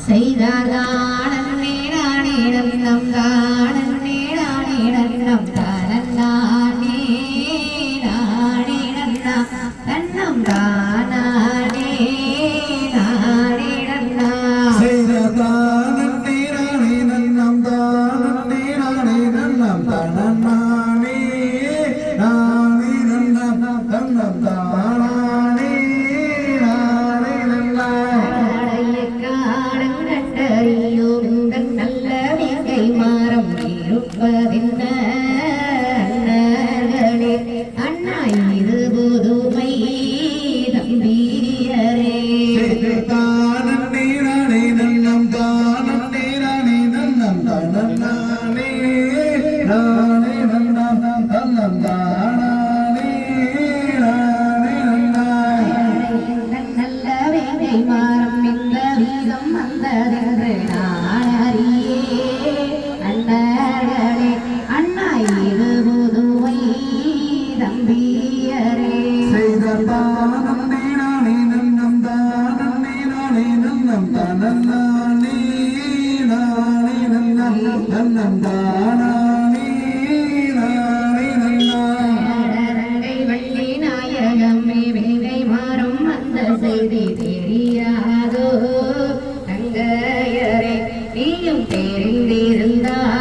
செய்தானேடானேடம் தானேடானேடம் தானே நானேடம் தன்னம் தானே நானேடம் செய்தானேடானேடம் தானேடானேடம் தானே நானேடம் தன்னம் தானே அண்ணா இது புதுமை தம்பீரரே தானே நானே நன்னம் தானே நானே நன்னம் தானே நானே நன்னம் தன்னம் தானே நானே நல்ல வேங்கை மாறம் இந்த வீதம் வந்ததென்று நான் அறியே அண்ணர்களே அண்ணா இது புதுவை தம்பியரே செய்தானே நானே நன்னம் தானே நானே நன்னம் தானே நானே நன்னம் தன்னம் தானே நானே நாடரங்கை வள்ளி நாயகமே வேங்கை மாறும் அந்த செய்தி தெரியாதோ தங்கையரே நீயும் தெரிந்திருந்தால்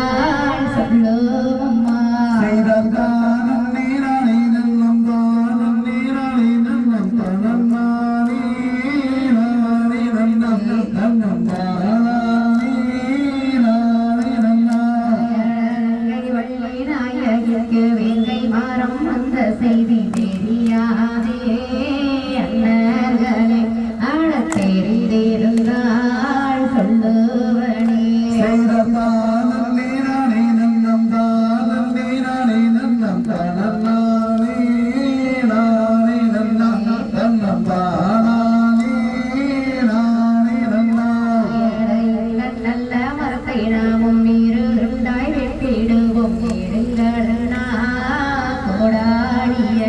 சொல்லுவம்மா செய்தானே நானே நன்னம் தானே நானே நன்னம் தானே நானே நன்னம் தன்னம் தானே நானே நாடரங்கை வள்ளி நாயகிக்கு வேங்கை மாறும் அந்த செய்தி தெரியாதே அண்ணர்களே ஆடத் தெரிந்திருந்தால் சொல்லுவனே செய்தானே நானே நன்னம் தானே நானே நன்னம் தானே நானே நன்னம் தன்னம் தானே நானே நல்ல மரத்தை நாமும் இருண்டாய் வெட்டிடுவோம் இருங்களா கோடாடிய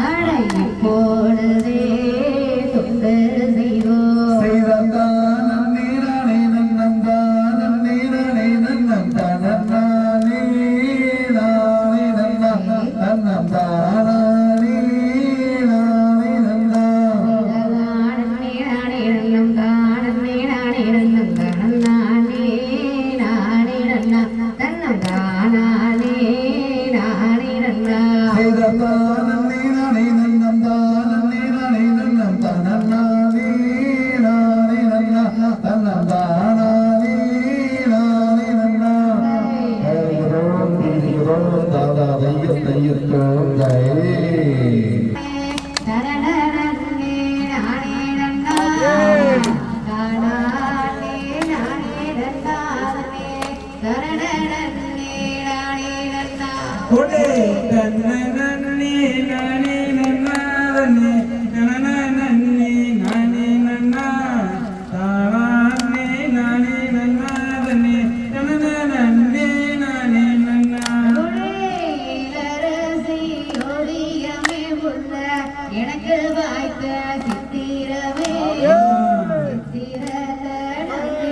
அடை போடுதே தொண்டு செய்வோம் செய்தானே நானே நன்னம் தானே நானே நன்னம் தானே நானே நன்னம் தன்னம் தானே நானே செய்தானே நானே நன்னம் தானே நானே நன்னம் தானே நானே நன்னம் தன்னம் தானே நானே தாதா தையத்தோம் ஜெய கொடே நன்னே நன்னே நானே நன்னாதனே நனனன்னே நானே நன்னா தானே நானே நன்னாதனே நனனன்னே நானே நன்னா எனக்கு வாய்த்த சித்திரமே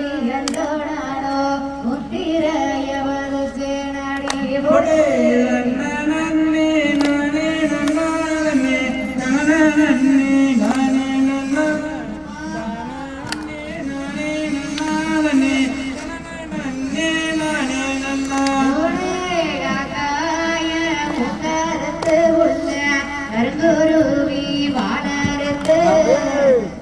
சித்திரத்தோடானோ முத்திரையவது சேனடி கொடே நன்னே நானே நன்னாதனே நனனன்னே நானே நன்னா தானே நானே நன்னாதனே நனனன்னே நானே நன்னா கருங்குருவி வானறுத்து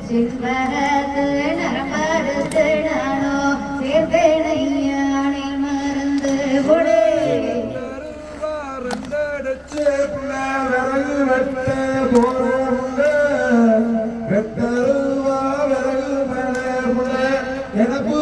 சின்பரத்து நரம்பறுத்து நானோ சேர்த்தேனையானை மறந்து கொடே எனக்கு